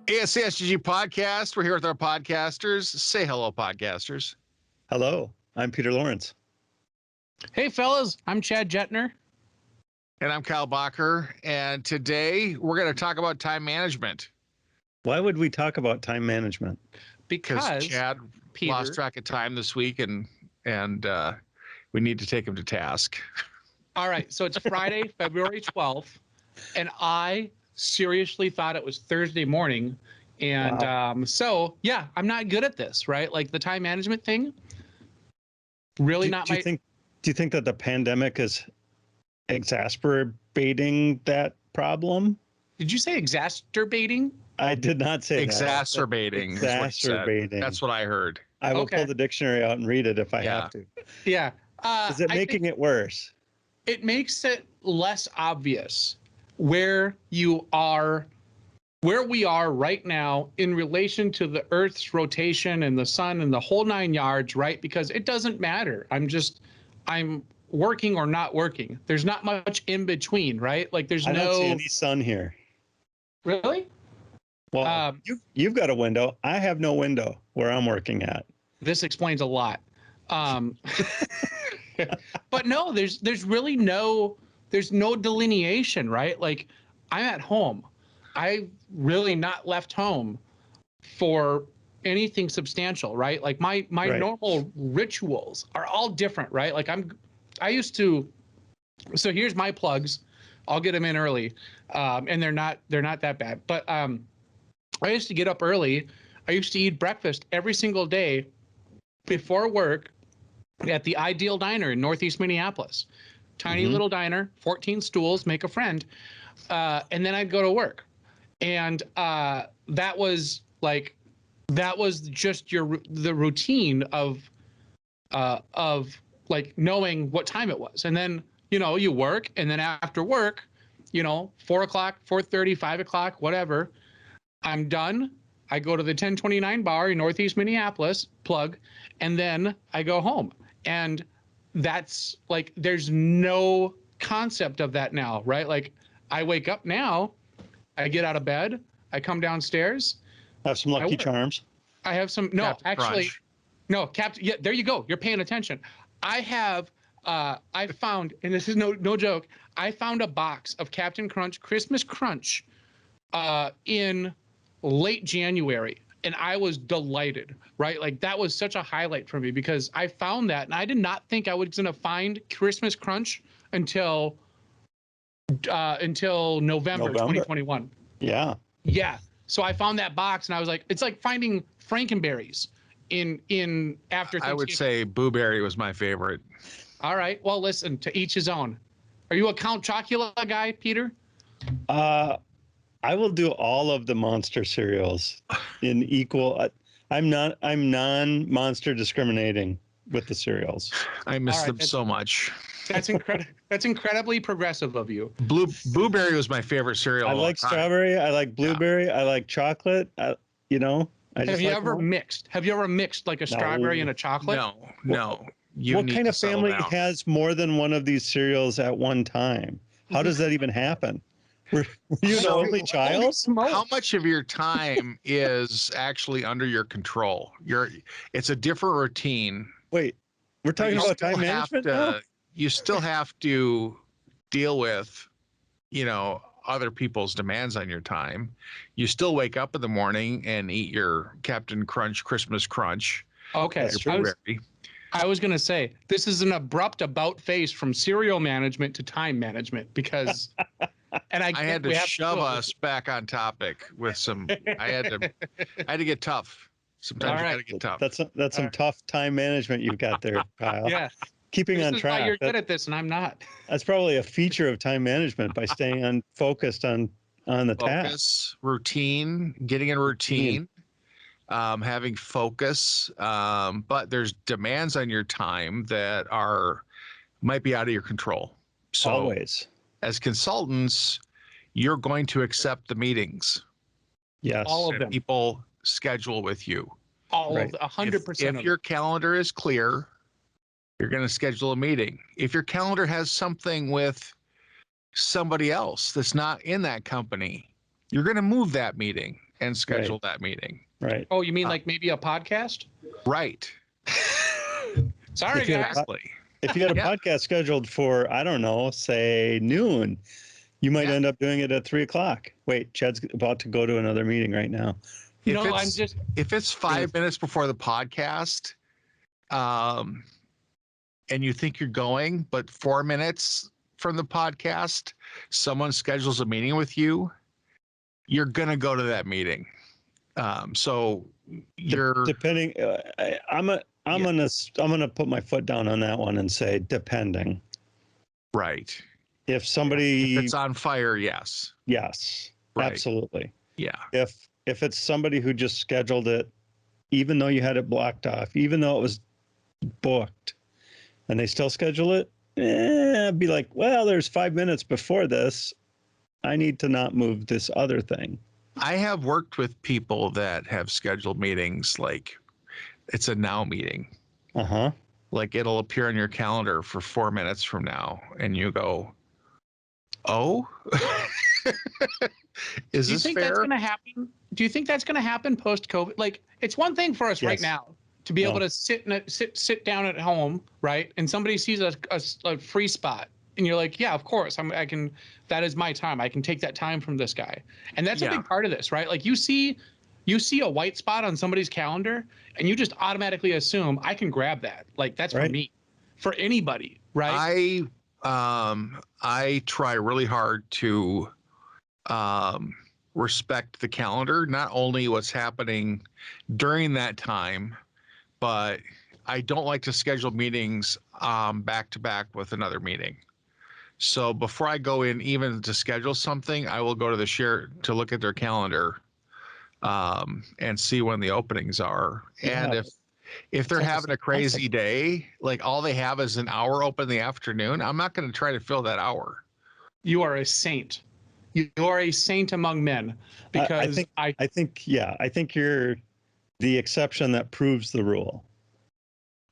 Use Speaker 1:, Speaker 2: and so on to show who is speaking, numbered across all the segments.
Speaker 1: ASCSGG podcast. We're here with our podcasters. Say hello, podcasters.
Speaker 2: Hello, I'm Peter Lawrence.
Speaker 3: Hey, fellas, I'm Chad Jetner.
Speaker 1: And I'm Kyle Bacher. And today we're going to talk about time management.
Speaker 2: Why would we talk about time management?
Speaker 1: Because Chad
Speaker 3: Peter
Speaker 1: lost track of time this week, and we need to take him to task.
Speaker 3: All right, so it's Friday, February 12th, and I seriously thought it was Thursday morning. And
Speaker 2: Wow.
Speaker 3: So, yeah, I'm not good at this, right? Like the time management thing, really
Speaker 2: Do
Speaker 3: not
Speaker 2: you
Speaker 3: my...
Speaker 2: think that the pandemic is exacerbating that problem?
Speaker 3: Did you say exacerbating?
Speaker 2: I did not say
Speaker 1: Exacerbating. is what he said.
Speaker 2: Exacerbating.
Speaker 1: That's what I heard.
Speaker 2: I will
Speaker 3: Okay.
Speaker 2: pull the dictionary out and read it if I
Speaker 1: Yeah.
Speaker 2: have to.
Speaker 3: Yeah.
Speaker 2: Is it
Speaker 3: I
Speaker 2: making
Speaker 3: think
Speaker 2: it worse?
Speaker 3: it makes it less obvious where we are right now in relation to the Earth's rotation and the sun and the whole nine yards, right? Because it doesn't matter. I'm working or not working. There's not much in between, right? Like there's
Speaker 2: I don't see
Speaker 3: no...
Speaker 2: any sun here.
Speaker 3: Really?
Speaker 2: Well, you've got a window. I have no window where I'm working at.
Speaker 3: This explains a lot. But no, there's really no delineation, right? Like I'm at home. I've really not left home for anything substantial, right? Like my
Speaker 2: Right.
Speaker 3: normal rituals are all different, right? Like I used to, so here's my plugs. I'll get them in early. And they're not that bad. But I used to get up early. I used to eat breakfast every single day before work at the Ideal Diner in Northeast Minneapolis. Tiny little diner, 14 stools, make a friend. And then I'd go to work. And that was just the routine of like knowing what time it was. And then, you work, and then after work, 4 o'clock, 4:30, 5 o'clock, whatever, I'm done. I go to the 1029 bar in Northeast Minneapolis, plug, and then I go home. And that's like, there's no concept of that now, right? Like I wake up now, I get out of bed, I come downstairs.
Speaker 2: Have some Lucky
Speaker 3: work.
Speaker 2: Charms.
Speaker 3: I have some, no,
Speaker 1: Captain
Speaker 3: actually,
Speaker 1: Crunch.
Speaker 3: no, Captain, yeah, there you go. You're paying attention. I found, and this is no joke, I found a box of Captain Crunch Christmas Crunch in late January, and I was delighted, right? Like that was such a highlight for me because I found that, and I did not think I was gonna find Christmas Crunch until November 2021.
Speaker 2: Yeah.
Speaker 3: Yeah. So I found that box, and I was like, it's like finding Frankenberries in after Thanksgiving.
Speaker 1: I would say Blueberry was my favorite.
Speaker 3: All right. Well, listen, to each his own. Are you a Count Chocula guy, Peter?
Speaker 2: I will do all of the monster cereals in equal. I'm non-monster discriminating with the cereals.
Speaker 1: I miss
Speaker 3: All right,
Speaker 1: them
Speaker 3: that's-
Speaker 1: so much.
Speaker 3: That's incredibly progressive of you.
Speaker 1: Blueberry was my favorite cereal.
Speaker 2: I
Speaker 1: of all
Speaker 2: like
Speaker 1: time.
Speaker 2: strawberry. I like blueberry. I like chocolate. I just
Speaker 3: Have you
Speaker 2: like
Speaker 3: ever
Speaker 2: them all.
Speaker 3: mixed? Have you ever mixed like a strawberry and a chocolate?
Speaker 1: No. You
Speaker 2: What
Speaker 1: need
Speaker 2: kind
Speaker 1: to
Speaker 2: of
Speaker 1: settle
Speaker 2: family
Speaker 1: down.
Speaker 2: has more than one of these cereals at one time? How does that even happen? Were you the
Speaker 1: So-
Speaker 2: only child?
Speaker 1: How much of your time is actually under your control? It's a different routine.
Speaker 2: Wait, we're talking
Speaker 1: You
Speaker 2: about
Speaker 1: still
Speaker 2: time
Speaker 1: have
Speaker 2: management
Speaker 1: to-
Speaker 2: now?
Speaker 1: You still have to deal with, other people's demands on your time. You still wake up in the morning and eat your Captain Crunch Christmas Crunch.
Speaker 3: Okay.
Speaker 2: That's
Speaker 1: your
Speaker 2: true.
Speaker 1: Blueberry.
Speaker 3: I was going to say, this is an abrupt about face from cereal management to time management because, and
Speaker 1: I had
Speaker 3: we
Speaker 1: to
Speaker 3: have
Speaker 1: shove
Speaker 3: do it.
Speaker 1: us back on topic with some. I had to get tough. Sometimes
Speaker 3: All
Speaker 1: you
Speaker 3: right.
Speaker 1: got to get tough.
Speaker 2: That's some tough time management you've got there, Kyle.
Speaker 3: Yeah.
Speaker 2: Keeping
Speaker 3: This
Speaker 2: on
Speaker 3: is why
Speaker 2: track.
Speaker 3: you're good at this and I'm not.
Speaker 2: That's probably a feature of time management by staying focused on the task.
Speaker 1: Focus, routine, getting in routine, having focus. But there's demands on your time that might be out of your control. So
Speaker 2: Always.
Speaker 1: as consultants, you're going to accept the meetings
Speaker 2: Yes.
Speaker 3: All of
Speaker 1: that
Speaker 3: them.
Speaker 1: people schedule with you.
Speaker 3: All
Speaker 2: Right.
Speaker 3: of 100%
Speaker 1: If
Speaker 3: of
Speaker 1: your calendar is clear, you're going to schedule a meeting. If your calendar has something with somebody else that's not in that company, you're going to move that meeting. and schedule that meeting.
Speaker 2: Right.
Speaker 3: Oh, you mean like maybe a podcast?
Speaker 1: Right.
Speaker 3: Sorry,
Speaker 2: If you had
Speaker 3: guys.
Speaker 1: Exactly.
Speaker 2: If you had a
Speaker 1: Yeah.
Speaker 2: podcast scheduled for, I don't know, say noon, you might
Speaker 1: Yeah.
Speaker 2: end up doing it at 3:00. Wait, Chad's about to go to another meeting right now.
Speaker 1: If
Speaker 3: No, I'm
Speaker 1: it's-
Speaker 3: just
Speaker 1: If it's 5 minutes before the podcast, and you think you're going, but 4 minutes from the podcast, someone schedules a meeting with you, you're gonna go to that meeting. So you're
Speaker 2: Depending, I'm gonna put my foot down on that one and say depending.
Speaker 1: right.
Speaker 2: If somebody,
Speaker 1: If it's on fire, yes.
Speaker 2: yes,
Speaker 1: Right.
Speaker 2: absolutely.
Speaker 1: Yeah.
Speaker 2: If it's somebody who just scheduled it, even though you had it blocked off, even though it was booked, and they still schedule it, I'd be like, well, there's 5 minutes before this. I need to not move this other thing.
Speaker 1: I have worked with people that have scheduled meetings like it's a now meeting.
Speaker 2: Uh-huh.
Speaker 1: Like it'll appear on your calendar for 4 minutes from now, and you go, "Oh, is
Speaker 3: Do you
Speaker 1: this
Speaker 3: think that's
Speaker 1: fair?"
Speaker 3: going to happen? Do you think that's going to happen post COVID? Like, it's one thing for us right
Speaker 2: Yes.
Speaker 3: now to be able
Speaker 2: No.
Speaker 3: to sit down at home, right? And somebody sees a free spot, and you're like, yeah, of course, I can. That is my time. I can take that time from this guy, and that's a
Speaker 1: Yeah.
Speaker 3: big part of this, right? Like you see a white spot on somebody's calendar, and you just automatically assume I can grab that. Like that's for
Speaker 2: Right.
Speaker 3: me, for anybody, right?
Speaker 1: I try really hard to respect the calendar, not only what's happening during that time, but I don't like to schedule meetings back to back with another meeting. So before I go in even to schedule something, I will go to the share to look at their calendar and see when the openings are. And
Speaker 2: Yeah.
Speaker 1: if they're
Speaker 3: It's like a
Speaker 1: having a crazy day, like all they have is an hour open in the afternoon, I'm not going to try to fill that hour.
Speaker 3: You are a saint. You are a saint among men, because
Speaker 2: I think you're the exception that proves the rule.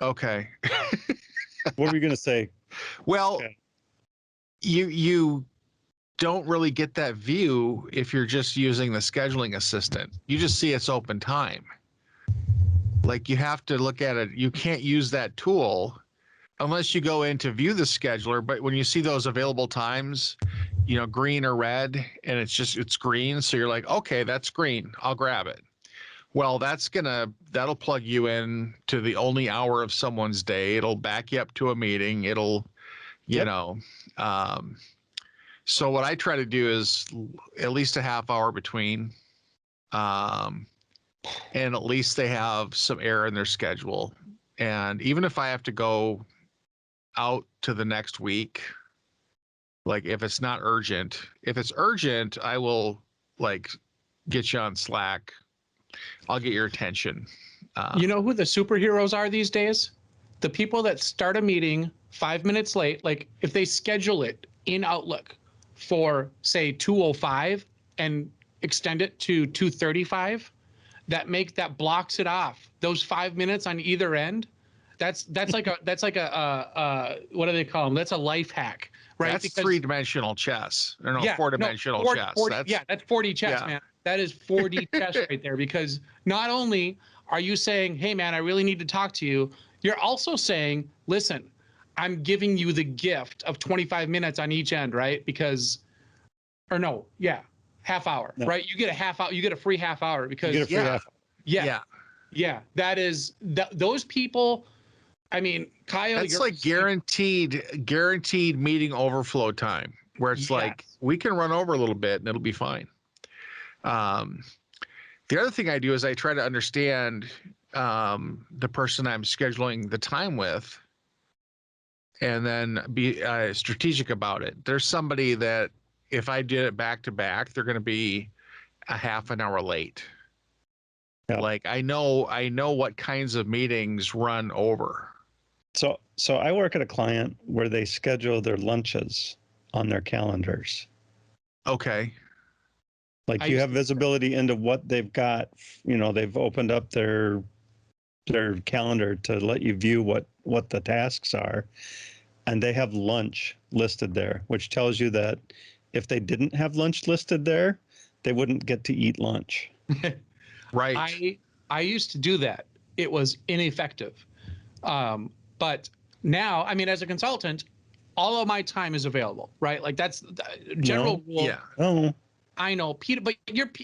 Speaker 1: Okay.
Speaker 2: What were you going to say?
Speaker 1: Well,
Speaker 2: Okay.
Speaker 1: you don't really get that view if you're just using the scheduling assistant. You just see its open time. Like you have to look at it. You can't use that tool unless you go in to view the scheduler. But when you see those available times, green or red, and it's green. So you're like, okay, that's green. I'll grab it. Well, that'll plug you in to the only hour of someone's day. It'll back you up to a meeting. It'll,
Speaker 2: Yep.
Speaker 1: So what I try to do is at least a half hour between, and at least they have some air in their schedule. And even if I have to go out to the next week, like if it's not urgent, if it's urgent, I will like get you on Slack. I'll get your attention.
Speaker 3: You know who the superheroes are these days? The people that start a meeting 5 minutes late. Like if they schedule it in Outlook for say 2:05 and extend it to 2:35, that blocks it off. Those 5 minutes on either end. That's like a what do they call them? That's a life hack, right?
Speaker 1: That's
Speaker 3: Because-
Speaker 1: three-dimensional chess. Or no,
Speaker 3: Yeah,
Speaker 1: four-dimensional
Speaker 3: no,
Speaker 1: chess.
Speaker 3: 40 that's 4D chess,
Speaker 1: Yeah.
Speaker 3: man. That is 4D chess right there. Because not only are you saying, hey, man, I really need to talk to you, you're also saying, listen, I'm giving you the gift of 25 minutes on each end, right? Half hour,
Speaker 2: No.
Speaker 3: right? You get a half hour, you get a free half hour because
Speaker 2: You get a free
Speaker 1: yeah.
Speaker 2: half.
Speaker 3: yeah, that is those people. I mean, Kyle,
Speaker 1: That's
Speaker 3: you're
Speaker 1: like guaranteed meeting overflow time, where it's like
Speaker 3: Yes.
Speaker 1: we can run over a little bit and it'll be fine. The other thing I do is I try to understand the person I'm scheduling the time with, and then be strategic about it. There's somebody that if I did it back to back, they're going to be a half an hour late.
Speaker 2: Yeah.
Speaker 1: Like I know what kinds of meetings run over.
Speaker 2: So I work at a client where they schedule their lunches on their calendars.
Speaker 1: Okay.
Speaker 2: Like
Speaker 3: I
Speaker 2: you
Speaker 3: used
Speaker 2: have visibility into what they've got. They've opened up their calendar to let you view what the tasks are, and they have lunch listed there, which tells you that if they didn't have lunch listed there, they wouldn't get to eat lunch.
Speaker 1: Right.
Speaker 3: I used to do that. It was ineffective. But now, I mean, as a consultant, all of my time is available, right? Like that's the general rule.
Speaker 1: Yeah.
Speaker 2: Oh,
Speaker 3: I know, Peter, but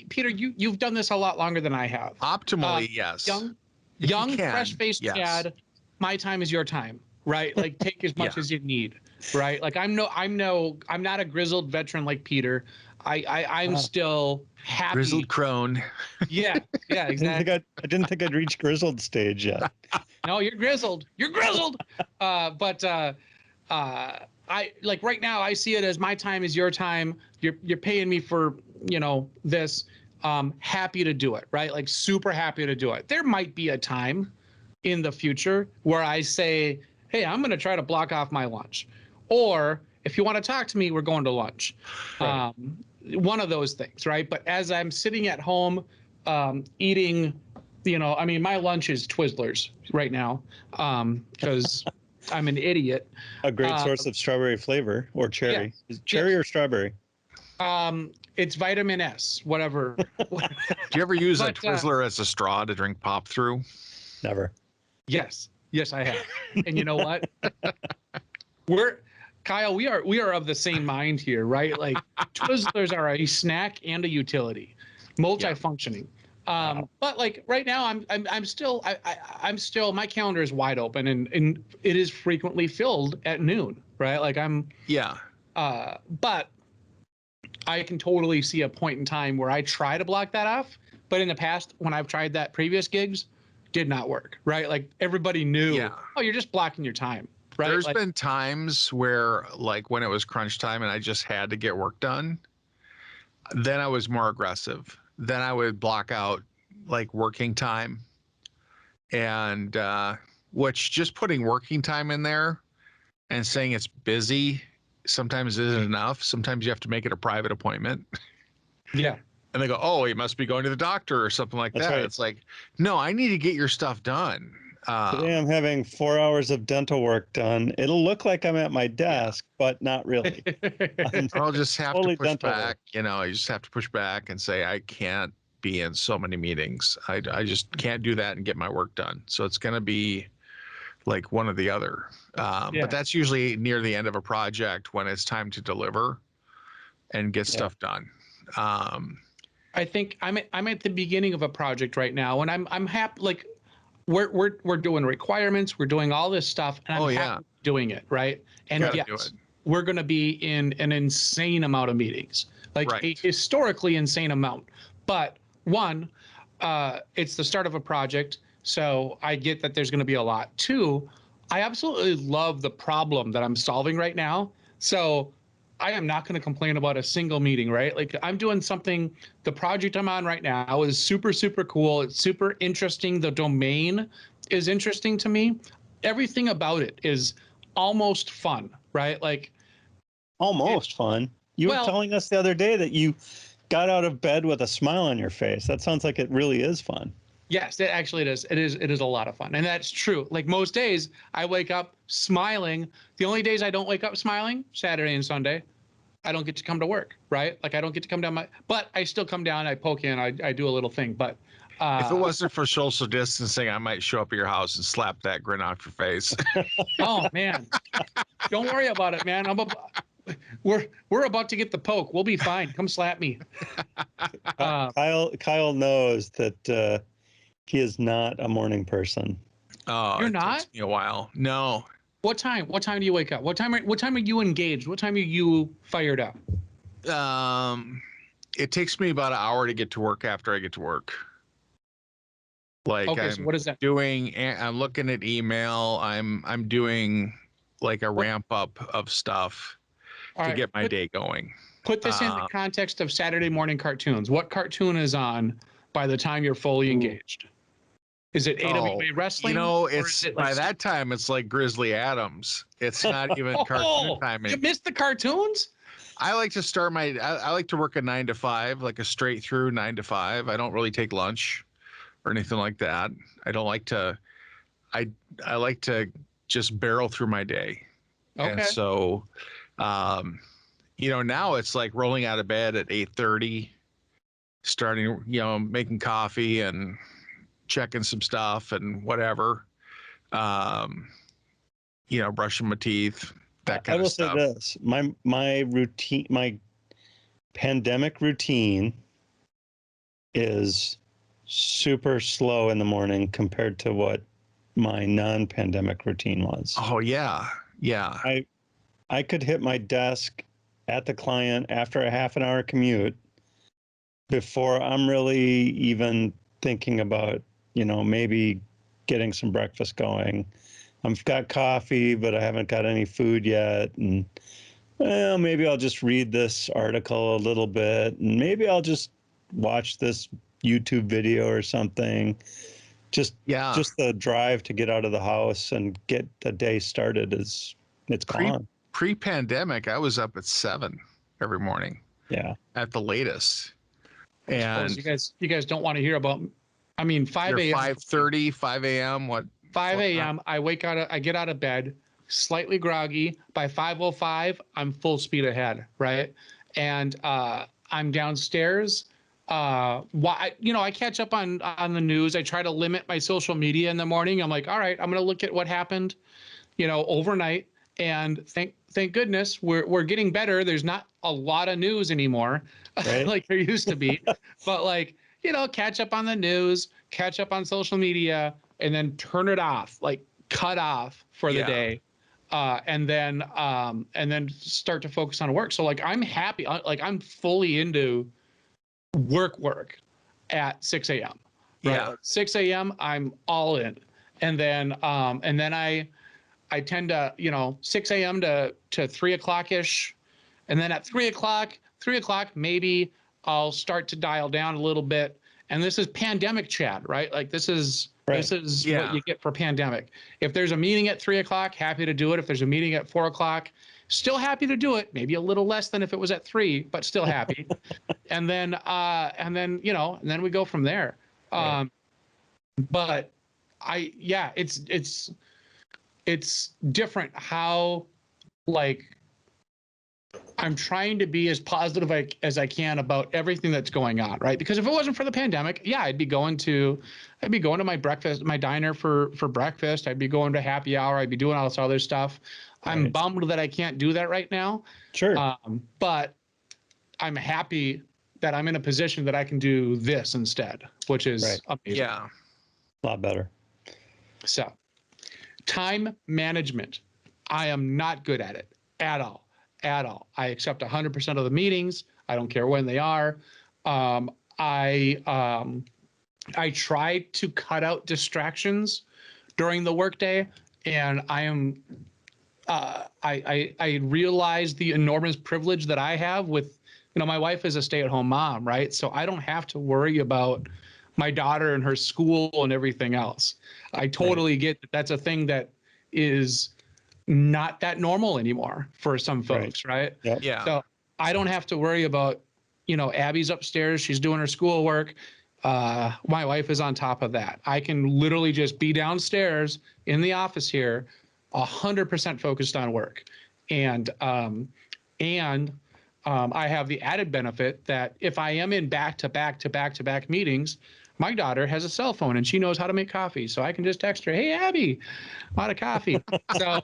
Speaker 3: Peter, you've done this a lot longer than I have.
Speaker 1: Optimally, yes. If you
Speaker 3: Young,
Speaker 1: can,
Speaker 3: fresh-faced
Speaker 1: yes.
Speaker 3: Chad, my time is your time, right? Like take as much
Speaker 1: Yeah.
Speaker 3: as you need, right? Like I'm not a grizzled veteran like Peter. I'm
Speaker 2: Wow.
Speaker 3: still happy.
Speaker 1: Grizzled crone.
Speaker 3: Yeah, exactly.
Speaker 2: I didn't think I'd reached grizzled stage yet.
Speaker 3: No, you're grizzled. You're grizzled. I like right now. I see it as my time is your time. You're paying me for this. Happy to do it, right? Like super happy to do it. There might be a time in the future where I say, hey, I'm going to try to block off my lunch, or if you want to talk to me, we're going to lunch.
Speaker 2: Right.
Speaker 3: One of those things, right? But as I'm sitting at home eating, I mean, my lunch is Twizzlers right now because I'm an idiot.
Speaker 2: A great source of strawberry flavor or cherry. Is it cherry or strawberry?
Speaker 3: It's vitamin S, whatever.
Speaker 1: Do you ever use a
Speaker 3: But,
Speaker 1: Twizzler as a straw to drink pop through?
Speaker 2: Never.
Speaker 3: Yes, I have. And you know what? Kyle, we are of the same mind here, right? Like Twizzlers are a snack and a utility, multifunctioning. But like right now, I'm still my calendar is wide open and it is frequently filled at noon, right? Like but I can totally see a point in time where I try to block that off. But in the past, when I've tried that previous gigs, did not work, right? Like everybody knew, oh, you're just blocking your time, right?
Speaker 1: There's been times where like when it was crunch time and I just had to get work done, then I was more aggressive. Then I would block out like working time and which just putting working time in there and saying it's busy sometimes isn't enough. Sometimes you have to make it a private appointment.
Speaker 3: Yeah.
Speaker 1: And they go, oh, you must be going to the doctor or something like
Speaker 2: That's
Speaker 1: that.
Speaker 2: right.
Speaker 1: It's like, no, I need to get your stuff done.
Speaker 2: Today I'm having 4 hours of dental work done. It'll look like I'm at my desk, but not really.
Speaker 1: I'll just have
Speaker 2: Totally
Speaker 1: to push
Speaker 2: dental work.
Speaker 1: back. You just have to push back and say, I can't be in so many meetings. I just can't do that and get my work done. So it's going to be like one or the other. But that's usually near the end of a project when it's time to deliver and get stuff done.
Speaker 3: I think I'm at the beginning of a project right now, and I'm happy. Like we're doing requirements, we're doing all this stuff, and I'm happy doing it, right? And yes, we're going to be in an insane amount of meetings, like a historically insane amount. But one, it's the start of a project, so I get that there's going to be a lot. Two, I absolutely love the problem that I'm solving right now, so I am not going to complain about a single meeting, right? Like I'm doing something, the project I'm on right now is super, super cool. It's super interesting. The domain is interesting to me. Everything about it is almost fun, right? Like
Speaker 2: almost fun. You were telling us the other day that you got out of bed with a smile on your face. That sounds like it really is fun.
Speaker 3: Yes, it actually is. It is a lot of fun. And that's true. Like most days I wake up smiling. The only days I don't wake up smiling, Saturday and Sunday. I don't get to come to work, right? Like I don't get to come down but I still come down, I poke in, I do a little thing. But
Speaker 1: if it wasn't for social distancing, I might show up at your house and slap that grin off your face.
Speaker 3: Oh man, don't worry about it, man. We're about to get the poke. We'll be fine. Come slap me.
Speaker 2: Kyle knows that he is not a morning person.
Speaker 1: Oh,
Speaker 3: you're not?
Speaker 1: Takes me a while. No.
Speaker 3: What time? What time do you wake up? What time are you engaged? What time are you fired up?
Speaker 1: It takes me about an hour to get to work after I get to work. Like
Speaker 3: so what is that?
Speaker 1: I'm looking at email. I'm doing like a ramp up of stuff to get my day going.
Speaker 3: Put this in the context of Saturday morning cartoons. What cartoon is on by the time you're fully engaged? Is it AWA Wrestling?
Speaker 1: It's by that time it's like Grizzly Adams. It's not even cartoon time.
Speaker 3: You missed the cartoons?
Speaker 1: I like to start I like to work a 9 to 5, like a straight through 9 to 5. I don't really take lunch or anything like that. I don't like to. I like to just barrel through my day. Okay. And so, now it's like rolling out of bed at 8:30. starting, making coffee and checking some stuff and whatever. Brushing my teeth, that kind
Speaker 2: I will
Speaker 1: of stuff.
Speaker 2: say this: my routine, my pandemic routine, is super slow in the morning compared to what my non-pandemic routine was.
Speaker 1: Oh yeah. Yeah.
Speaker 2: I could hit my desk at the client after a half an hour commute before I'm really even thinking about, maybe getting some breakfast going. I've got coffee, but I haven't got any food yet. And well, maybe I'll just read this article a little bit, and maybe I'll just watch this YouTube video or something. Just the drive to get out of the house and get the day started it's gone.
Speaker 1: Pre-pandemic, I was up at 7 every morning.
Speaker 2: Yeah.
Speaker 1: At the latest.
Speaker 3: I
Speaker 1: And
Speaker 3: suppose you guys don't want to hear about. I mean, 5 a.m.
Speaker 1: 5:30, 5 a.m. What?
Speaker 3: 5 a.m. I get out of bed, slightly groggy. By 5:05, I'm full speed ahead, right? And I'm downstairs. I catch up on the news. I try to limit my social media in the morning. I'm like, all right, I'm gonna look at what happened, overnight. And thank goodness we're getting better. There's not a lot of news anymore,
Speaker 2: Right.
Speaker 3: like there used to be. But catch up on the news, catch up on social media, and then turn it off, like cut off for the day, and then start to focus on work. So I'm happy, I'm fully into work at 6 a.m. Right?
Speaker 1: Yeah.
Speaker 3: 6 a.m. I'm all in, and then I tend to 6 a.m. to 3 o'clock ish, and then at 3 o'clock maybe I'll start to dial down a little bit. And this is pandemic chat, right? This is what you get for pandemic. If there's a meeting at 3 o'clock, happy to do it. If there's a meeting at 4 o'clock, still happy to do it. Maybe a little less than if it was at 3, but still happy. and then we go from there.
Speaker 2: Right.
Speaker 3: But it's different how I'm trying to be as positive as I can about everything that's going on, right? Because if it wasn't for the pandemic, I'd be going to my diner for breakfast. I'd be going to happy hour. I'd be doing all this other stuff.
Speaker 2: Right.
Speaker 3: I'm bummed that I can't do that right now.
Speaker 2: Sure.
Speaker 3: But I'm happy that I'm in a position that I can do this instead, which is amazing.
Speaker 1: Yeah.
Speaker 2: A lot better.
Speaker 3: So, time management. I am not good at it at all. I accept 100% of the meetings. I don't care when they are. I try to cut out distractions during the workday, and I realize the enormous privilege that I have with, my wife is a stay-at-home mom, right? So I don't have to worry about my daughter and her school and everything else. I totally get that that's a thing that is not that normal anymore for some folks, right?
Speaker 2: Yep.
Speaker 1: Yeah.
Speaker 3: So I don't have to worry about, Abby's upstairs, she's doing her schoolwork. My wife is on top of that. I can literally just be downstairs in the office here, 100% focused on work. And I have the added benefit that if I am in back-to-back meetings, my daughter has a cell phone and she knows how to make coffee. So I can just text her, hey, Abby, I'm out of coffee. So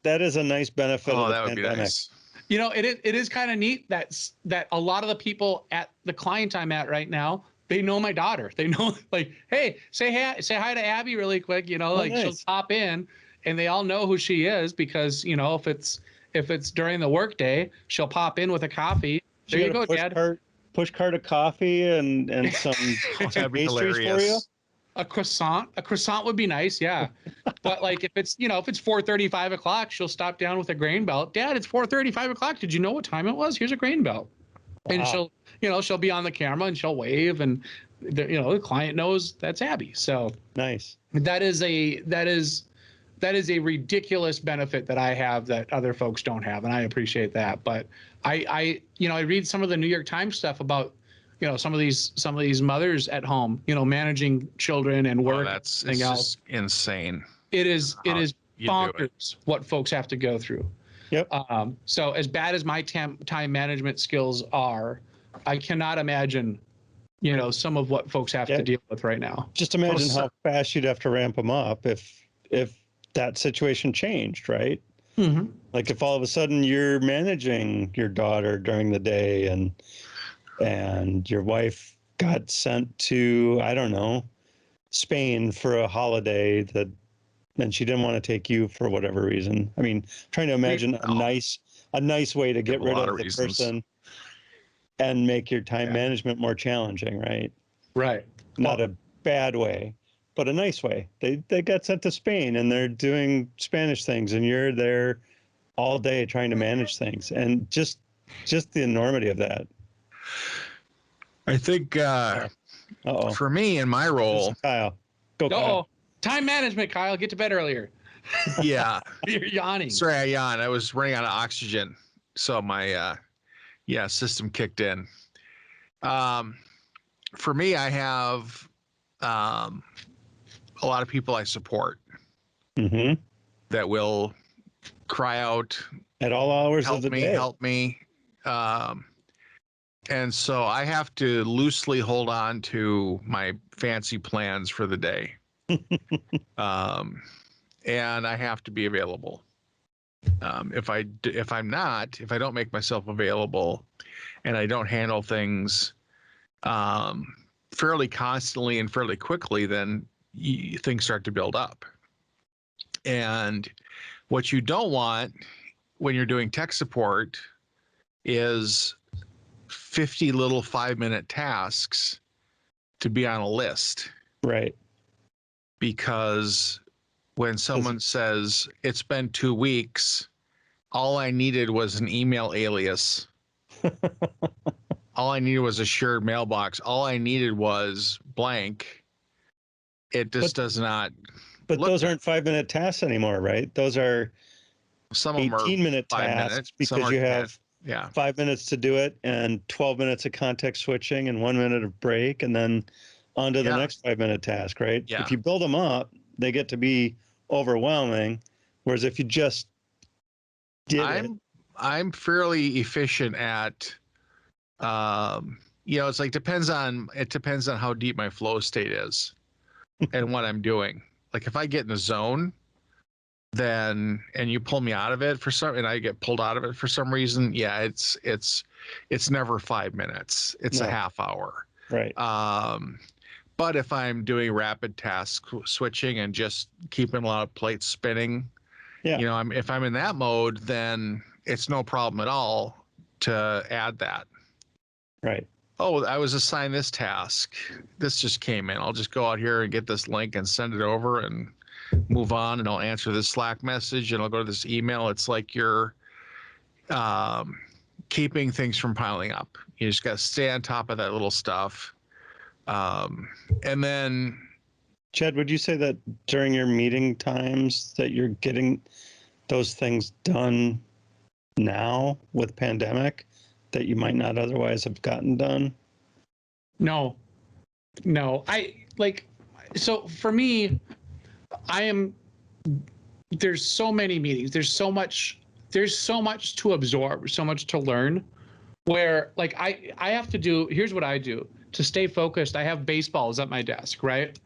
Speaker 2: that is a nice benefit of the
Speaker 1: that would
Speaker 2: pandemic.
Speaker 1: be nice.
Speaker 3: It is kind of neat that a lot of the people at the client I'm at right now, they know my daughter. They know, hey, say hi to Abby really quick.
Speaker 2: Nice.
Speaker 3: She'll pop in, and they all know who she is because if it's during the workday, she'll pop in with a coffee. There you go, Dad.
Speaker 2: Push cart of coffee and some
Speaker 1: That'd be
Speaker 2: pastries for you.
Speaker 1: hilarious.
Speaker 3: A croissant would be nice, yeah. But if it's 4:30, 5 o'clock, she'll stop down with a grain belt. Dad, it's 4:30, 5 o'clock. Did you know what time it was? Here's a grain belt.
Speaker 2: Wow.
Speaker 3: And she'll be on the camera and she'll wave, and the client knows that's Abby. So
Speaker 2: Nice.
Speaker 3: that is a ridiculous benefit that I have that other folks don't have, and I appreciate that. But I read some of the New York Times stuff about some of these mothers at home, managing children and work.
Speaker 1: It's
Speaker 3: everything else.
Speaker 1: just insane.
Speaker 3: It is
Speaker 1: you do it.
Speaker 3: bonkers what folks have to go through.
Speaker 2: Yep.
Speaker 3: So as bad as my time management skills are, I cannot imagine, some of what folks have to deal with right now.
Speaker 2: Just imagine
Speaker 1: Well,
Speaker 2: how fast you'd have to ramp them up if that situation changed, right?
Speaker 3: Mm-hmm.
Speaker 2: Like if all of a sudden you're managing your daughter during the day and your wife got sent to, I don't know, Spain for a holiday and she didn't want to take you for whatever reason. I mean, trying to imagine a nice way to get rid of the person and make your time management more challenging, right?
Speaker 3: Right.
Speaker 2: Not a bad way, but a nice way. They got sent to Spain and they're doing Spanish things and you're there all day trying to manage things, and just the enormity of that.
Speaker 1: I think for me in my role,
Speaker 2: Kyle, go Kyle.
Speaker 3: Time management, Kyle. Get to bed earlier.
Speaker 1: Yeah.
Speaker 3: You're yawning.
Speaker 1: Sorry, I yawned. I was running out of oxygen, so my system kicked in. For me, I have a lot of people I support that will cry out
Speaker 2: at all hours of the day.
Speaker 1: Help me. And so I have to loosely hold on to my fancy plans for the day. And I have to be available. If I don't make myself available and I don't handle things fairly constantly and fairly quickly, then things start to build up. And what you don't want when you're doing tech support is 50 little 5-minute tasks to be on a list.
Speaker 2: Right.
Speaker 1: Because when someone says it's been 2 weeks, all I needed was an email alias. All I needed was a shared mailbox. All I needed was blank. It just does not.
Speaker 2: But those aren't 5-minute tasks anymore, right? Those are
Speaker 1: some of them
Speaker 2: 18-minute tasks because you have 5 minutes to do it and 12 minutes of context switching and 1 minute of break and then on to the next 5-minute task, right?
Speaker 1: Yeah.
Speaker 2: If you build them up, they get to be overwhelming. Whereas if you just
Speaker 1: I'm fairly efficient at, it's like depends on how deep my flow state is and what I'm doing. Like if I get in the zone, and you pull me out of it and I get pulled out of it for some reason, it's never 5 minutes. It's a half hour.
Speaker 2: Right.
Speaker 1: But if I'm doing rapid task switching and just keeping a lot of plates spinning, if I'm in that mode, then it's no problem at all to add that.
Speaker 2: Right.
Speaker 1: Oh, I was assigned this task. This just came in. I'll just go out here and get this link and send it over and move on, and I'll answer this Slack message and I'll go to this email. It's like you're keeping things from piling up. You just got to stay on top of that little stuff. And then,
Speaker 2: Chad, would you say that during your meeting times that you're getting those things done now with pandemic that you might not otherwise have gotten done?
Speaker 3: No. So for me, there's so many meetings. There's so much to absorb, so much to learn, where like I have to do, here's what I do to stay focused. I have baseballs at my desk, right?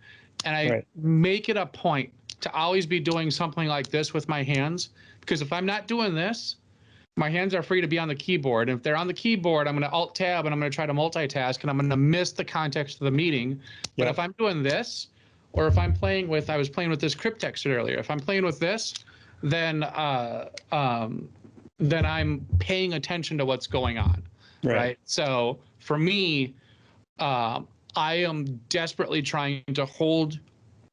Speaker 3: And I make it a point to always be doing something like this with my hands, because if I'm not doing this, my hands are free to be on the keyboard. And if they're on the keyboard, I'm going to alt tab and I'm going to try to multitask and I'm going to miss the context of the meeting. But if I'm doing this, or if I'm playing with, I was playing with this cryptext earlier. If I'm playing with this, then I'm paying attention to what's going on, right? So for me, I am desperately trying to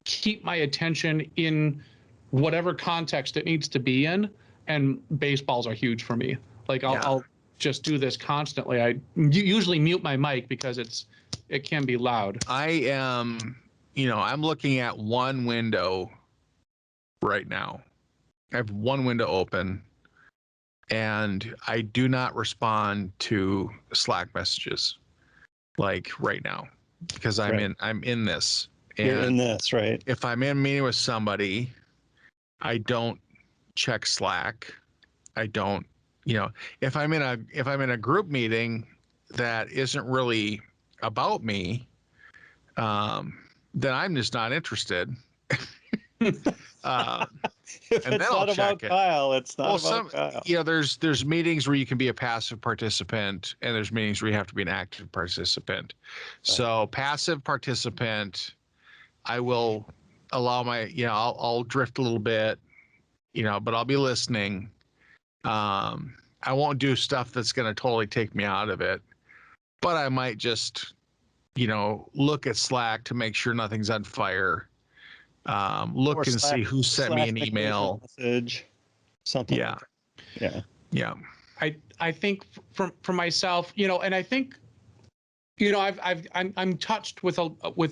Speaker 3: keep my attention in whatever context it needs to be in, and baseballs are huge for me. Like I'll just do this constantly. I usually mute my mic because it can be loud.
Speaker 1: I am, I'm looking at one window right now. I have one window open and I do not respond to Slack messages like right now because I'm in this. And
Speaker 2: you're in this, right?
Speaker 1: If I'm in a meeting with somebody, I don't check Slack. I don't, if I'm in a group meeting that isn't really about me, then I'm just not interested. uh,
Speaker 2: If
Speaker 1: And
Speaker 2: it's
Speaker 1: then I'll
Speaker 2: not about
Speaker 1: check it.
Speaker 2: Kyle, it's not
Speaker 1: well,
Speaker 2: about Kyle.
Speaker 1: there's meetings where you can be a passive participant, and there's meetings where you have to be an active participant. So passive participant, I will allow I'll drift a little bit, but I'll be listening. I won't do stuff that's going to totally take me out of it, but I might just, look at Slack to make sure nothing's on fire. Look
Speaker 2: Or
Speaker 1: and
Speaker 2: Slack-
Speaker 1: see who sent me
Speaker 2: Slack
Speaker 1: an
Speaker 2: the
Speaker 1: email.
Speaker 2: message, something.
Speaker 1: Yeah.
Speaker 2: Like that.
Speaker 1: Yeah.
Speaker 3: I think for myself, and I think, I'm touched with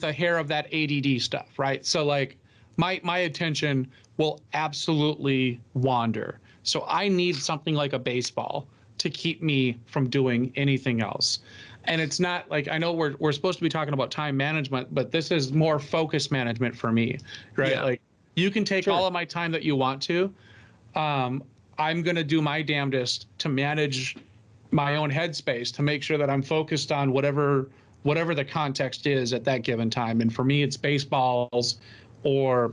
Speaker 3: a hair of that ADD stuff, right? So like my attention will absolutely wander. So I need something like a baseball to keep me from doing anything else. And it's not like, I know we're supposed to be talking about time management, but this is more focus management for me, right?
Speaker 1: Yeah.
Speaker 3: Like you can take
Speaker 2: Sure.
Speaker 3: all of my time that you want to. I'm going to do my damnedest to manage my own headspace to make sure that I'm focused on whatever the context is at that given time. And for me, it's baseballs or,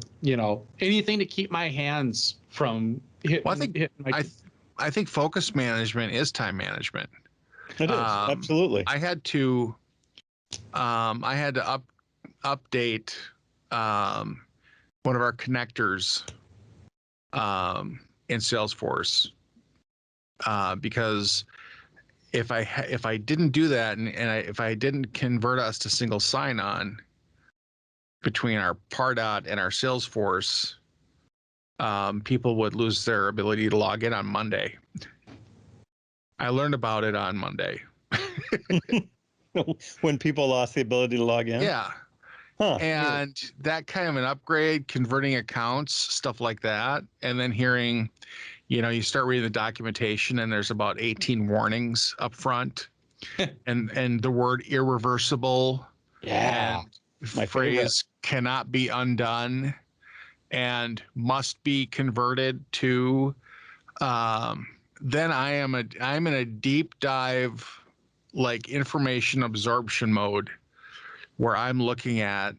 Speaker 3: anything to keep my hands from hitting,
Speaker 1: Well,
Speaker 3: my
Speaker 1: I think focus management is time management.
Speaker 2: It is absolutely.
Speaker 1: I had to update one of our connectors in Salesforce because if I didn't do that if I didn't convert us to single sign-on between our Pardot and our Salesforce, people would lose their ability to log in on Monday. I learned about it on Monday.
Speaker 2: When people lost the ability to log in.
Speaker 1: Yeah.
Speaker 2: Huh.
Speaker 1: And that kind of an upgrade, converting accounts, stuff like that. And then hearing, you start reading the documentation and there's about 18 warnings up front and the word irreversible.
Speaker 2: Yeah.
Speaker 1: And
Speaker 2: My
Speaker 1: phrase cannot be undone and must be converted to, then I'm in a deep dive, like information absorption mode where I'm looking at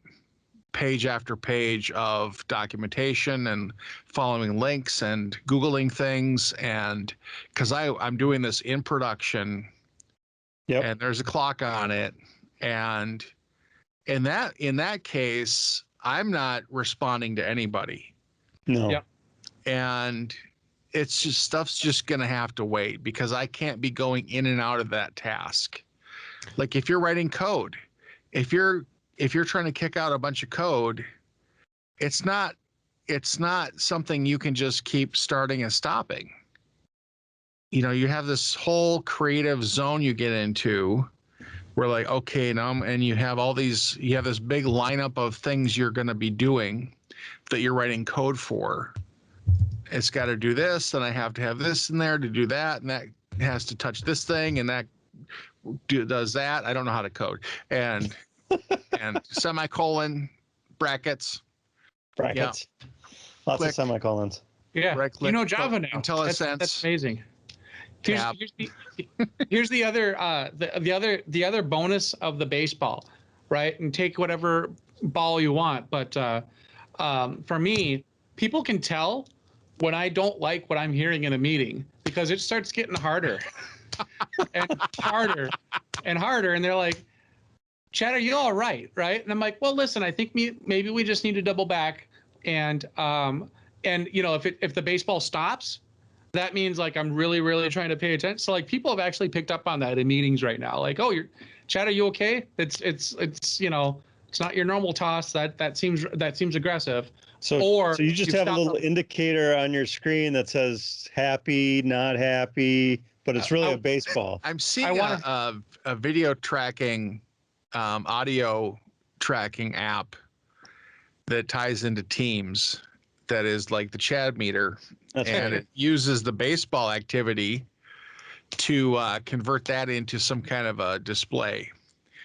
Speaker 1: page after page of documentation and following links and Googling things. And because I'm doing this in production,
Speaker 2: Yep.
Speaker 1: and there's a clock on it. And in that case, I'm not responding to anybody.
Speaker 2: No.
Speaker 3: Yep.
Speaker 1: And it's just stuff's just going to have to wait because I can't be going in and out of that task. Like if you're writing code, if you're trying to kick out a bunch of code, it's not something you can just keep starting and stopping. You have this whole creative zone you get into where like, okay, now and you have this big lineup of things you're going to be doing that you're writing code for. It's got to do this, and I have to have this in there to do that, and that has to touch this thing, and that does that. I don't know how to code. And semicolon, brackets.
Speaker 2: Brackets. Lots
Speaker 1: Click.
Speaker 2: of semicolons.
Speaker 3: Yeah,
Speaker 1: Right click,
Speaker 3: Java now.
Speaker 1: IntelliSense.
Speaker 3: That's amazing.
Speaker 1: Tab.
Speaker 3: Here's the other bonus of the baseball, right? And take whatever ball you want, but for me, people can tell when I don't like what I'm hearing in a meeting because it starts getting harder and harder and harder, and they're like, "Chad, are you all right?" Right? And I'm like, "Well, listen, I think maybe we just need to double back and if the baseball stops, that means like I'm really, really trying to pay attention." So like people have actually picked up on that in meetings right now. Like, "Oh, Chad, are you okay? It's not your normal toss. That seems aggressive."
Speaker 2: So you just have a little indicator on your screen that says happy, not happy, but it's really a baseball.
Speaker 1: I'm seeing a video tracking, audio tracking app that ties into Teams that is like the Chad meter.
Speaker 2: That's
Speaker 1: and
Speaker 2: right.
Speaker 1: it uses the baseball activity to convert that into some kind of a display.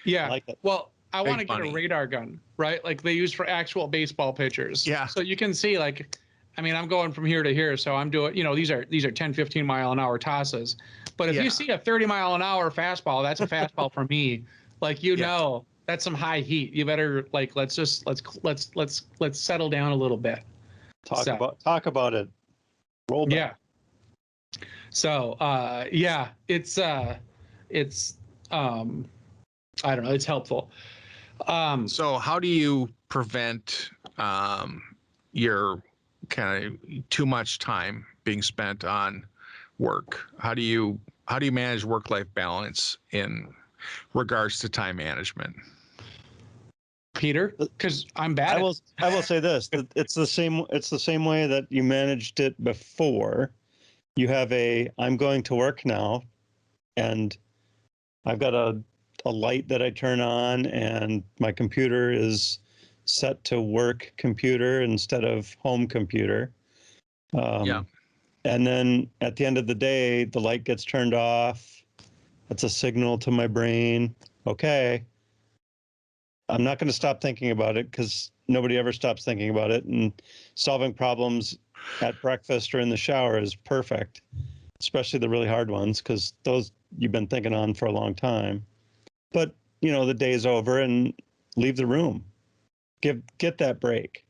Speaker 3: Yeah.
Speaker 2: I like it.
Speaker 3: Well, I
Speaker 1: Big
Speaker 3: want to get
Speaker 1: money.
Speaker 3: a radar gun, right? Like they use for actual baseball pitchers.
Speaker 1: Yeah.
Speaker 3: So you can see like I mean, I'm going from here to here, so I'm doing, these are 10, 15 mile an hour tosses. But if
Speaker 1: Yeah.
Speaker 3: you see a 30 mile an hour fastball, that's a fastball for me. Like,
Speaker 1: Yeah.
Speaker 3: that's some high heat. You better let's settle down a little bit.
Speaker 2: Talk about it. Roll back.
Speaker 3: Yeah. So it's I don't know, it's helpful.
Speaker 1: So how do you prevent your kind of too much time being spent on work? How do you manage work-life balance in regards to time management?
Speaker 3: Peter, because I'm bad.
Speaker 2: I will say this: that it's the same way that you managed it before. You have I'm going to work now, and I've got a light that I turn on, and my computer is set to work computer instead of home computer.
Speaker 1: Yeah.
Speaker 2: And then at the end of the day, the light gets turned off. That's a signal to my brain. Okay, I'm not going to stop thinking about it, because nobody ever stops thinking about it. And solving problems at breakfast or in the shower is perfect, especially the really hard ones, because those you've been thinking on for a long time. But, the day's over, and leave the room. Get that break.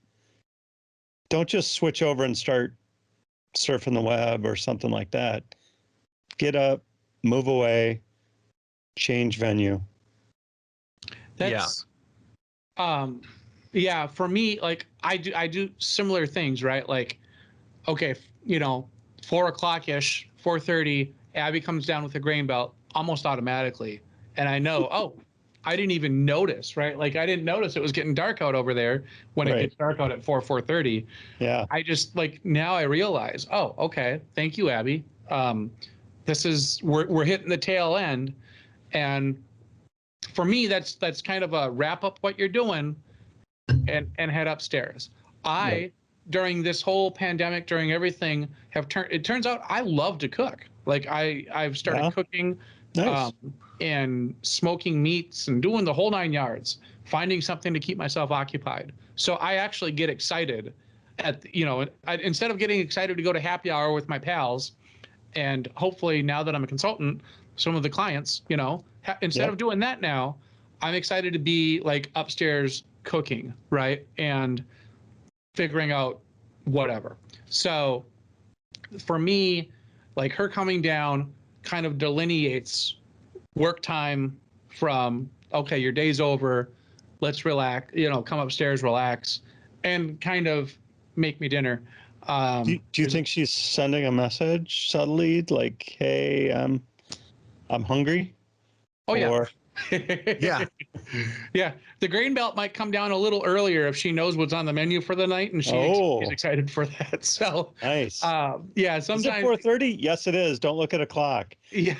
Speaker 2: Don't just switch over and start surfing the web or something like that. Get up, move away, change venue.
Speaker 3: That's yeah, for me, like I do similar things, right? Like, okay, 4:00 ish, 4:30, Abby comes down with a grain belt almost automatically. And I know, oh, I didn't even notice, right? Like, I didn't notice it was getting dark out over there when it gets dark out at 4:30.
Speaker 2: Yeah.
Speaker 3: I just, like, now I realize, oh, okay, thank you, Abby. We're hitting the tail end. And for me, that's kind of a wrap up what you're doing and head upstairs. During this whole pandemic, during everything, it turns out I love to cook. Like, I've started cooking.
Speaker 2: Nice.
Speaker 3: And smoking meats and doing the whole 9 yards, finding something to keep myself occupied. So I actually get excited instead of getting excited to go to happy hour with my pals, and hopefully now that I'm a consultant, some of the clients, instead of doing that now, I'm excited to be like upstairs cooking, right? And figuring out whatever. So for me, like, her coming down kind of delineates work time from, okay, your day's over, let's relax, come upstairs, relax, and kind of make me dinner.
Speaker 2: Do you think she's sending a message subtly, like, hey, I'm hungry?
Speaker 3: Oh, yeah.
Speaker 2: Or...
Speaker 1: Yeah.
Speaker 3: Yeah. The grain belt might come down a little earlier if she knows what's on the menu for the night, and she's excited for that. So
Speaker 2: nice.
Speaker 3: Yeah, sometimes.
Speaker 2: Is it 4:30? Yes, it is. Don't look at a clock.
Speaker 3: Yeah.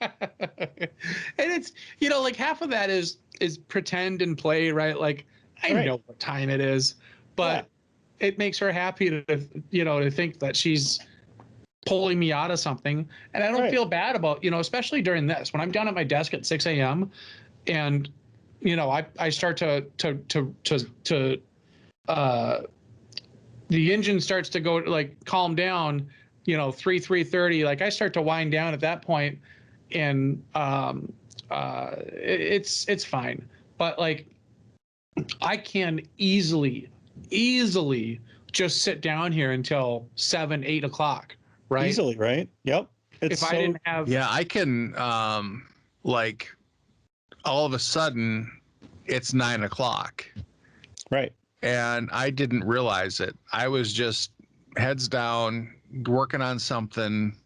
Speaker 3: And it's, like, half of that is pretend and play, right? Like, I know what time it is, but it makes her happy to think that she's pulling me out of something. And I don't feel bad about, especially during this, when I'm down at my desk at 6 a.m. and, I start to the engine starts to go, like, calm down, 3:30, like, I start to wind down at that point, and it's fine. But, like, I can easily just sit down here until 7, 8 o'clock, right?
Speaker 2: Easily, right? Yep.
Speaker 3: If I didn't have,
Speaker 1: Yeah, I can like, all of a sudden it's 9 o'clock.
Speaker 2: Right.
Speaker 1: And I didn't realize it. I was just heads down working on something,